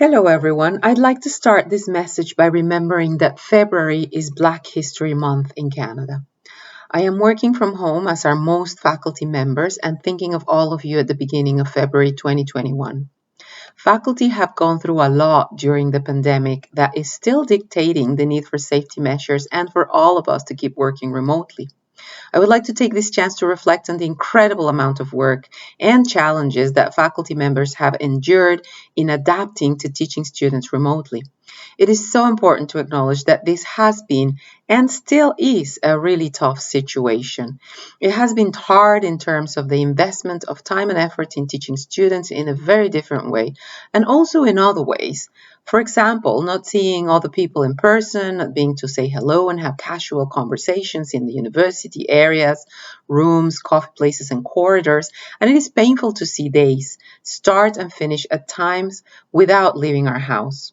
Hello everyone, I'd like to start this message by remembering that February is Black History Month in Canada. I am working from home as are most faculty members and thinking of all of you at the beginning of February 2021. Faculty have gone through a lot during the pandemic that is still dictating the need for safety measures and for all of us to keep working remotely. I would like to take this chance to reflect on the incredible amount of work and challenges that faculty members have endured in adapting to teaching students remotely. It is so important to acknowledge that this has been and still is a really tough situation. It has been hard in terms of the investment of time and effort in teaching students in a very different way, and also in other ways. For example, not seeing other people in person, not being to say hello and have casual conversations in the university areas, rooms, coffee places, and corridors. And it is painful to see days start and finish at times without leaving our house.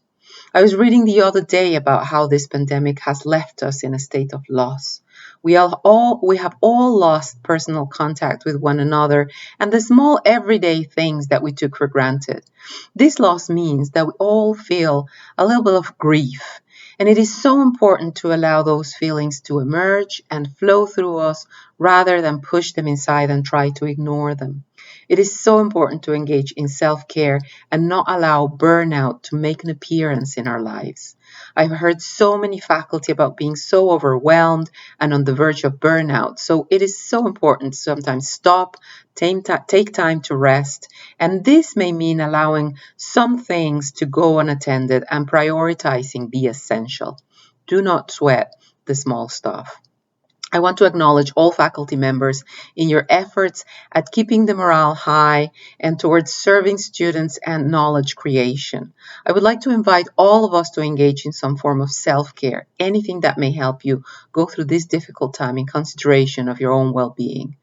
I was reading the other day about how this pandemic has left us in a state of loss. We have all lost personal contact with one another and the small everyday things that we took for granted. This loss means that we all feel a little bit of grief, and it is so important to allow those feelings to emerge and flow through us rather than push them inside and try to ignore them. It is so important to engage in self-care and not allow burnout to make an appearance in our lives. I've heard so many faculty about being so overwhelmed and on the verge of burnout. So it is so important to sometimes stop, take time to rest. And this may mean allowing some things to go unattended and prioritizing the essential. Do not sweat the small stuff. I want to acknowledge all faculty members in your efforts at keeping the morale high and towards serving students and knowledge creation. I would like to invite all of us to engage in some form of self-care, anything that may help you go through this difficult time in consideration of your own well-being.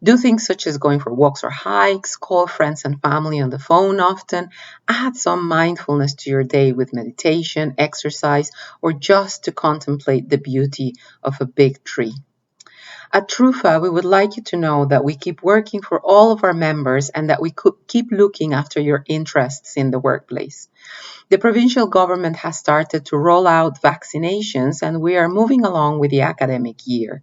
Do things such as going for walks or hikes, call friends and family on the phone often, add some mindfulness to your day with meditation, exercise, or just to contemplate the beauty of a big tree. At TRUFA, we would like you to know that we keep working for all of our members and that we keep looking after your interests in the workplace. The provincial government has started to roll out vaccinations and we are moving along with the academic year.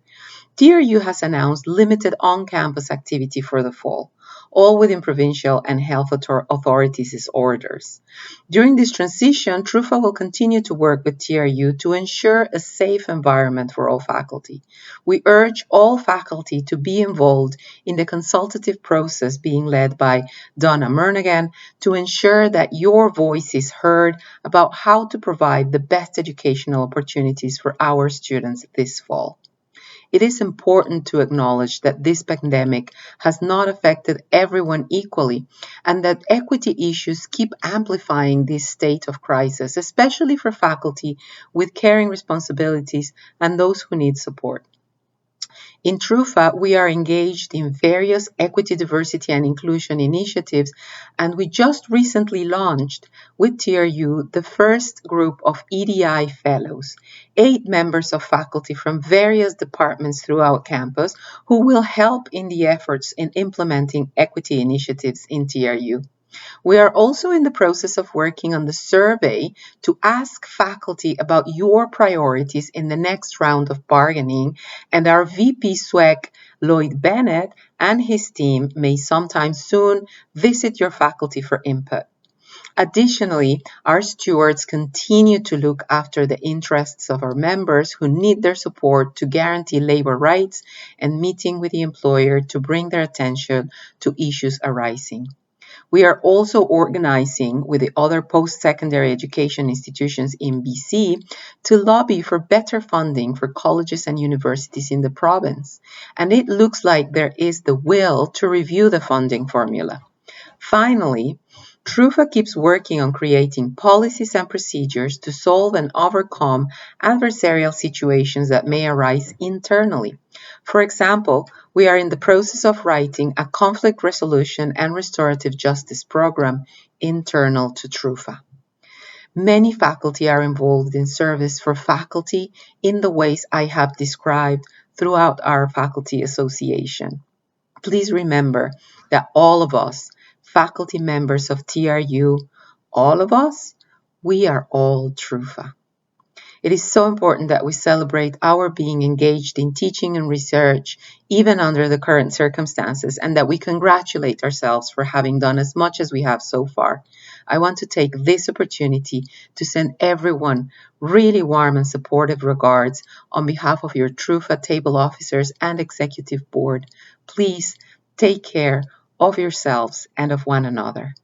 TRU has announced limited on-campus activity for the fall, all within provincial and health authorities' orders. During this transition, TRUFA will continue to work with TRU to ensure a safe environment for all faculty. We urge all faculty to be involved in the consultative process being led by Donna Murnaghan to ensure that your voice is heard about how to provide the best educational opportunities for our students this fall. It is important to acknowledge that this pandemic has not affected everyone equally and that equity issues keep amplifying this state of crisis, especially for faculty with caring responsibilities and those who need support. In TRUFA, we are engaged in various equity, diversity, and inclusion initiatives, and we just recently launched with TRU the first group of EDI fellows, 8 members of faculty from various departments throughout campus who will help in the efforts in implementing equity initiatives in TRU. We are also in the process of working on the survey to ask faculty about your priorities in the next round of bargaining, and our VP SWEC, Lloyd Bennett, and his team may sometime soon visit your faculty for input. Additionally, our stewards continue to look after the interests of our members who need their support to guarantee labor rights and meeting with the employer to bring their attention to issues arising. We are also organizing with the other post-secondary education institutions in BC to lobby for better funding for colleges and universities in the province. And it looks like there is the will to review the funding formula. Finally, TRUFA keeps working on creating policies and procedures to solve and overcome adversarial situations that may arise internally. For example, we are in the process of writing a conflict resolution and restorative justice program internal to TRUFA. Many faculty are involved in service for faculty in the ways I have described throughout our faculty association. Please remember that all of us, faculty members of TRU, all of us, we are all TRUFA. It is so important that we celebrate our being engaged in teaching and research, even under the current circumstances, and that we congratulate ourselves for having done as much as we have so far. I want to take this opportunity to send everyone really warm and supportive regards on behalf of your TRUFA table officers and executive board. Please take care of yourselves and of one another.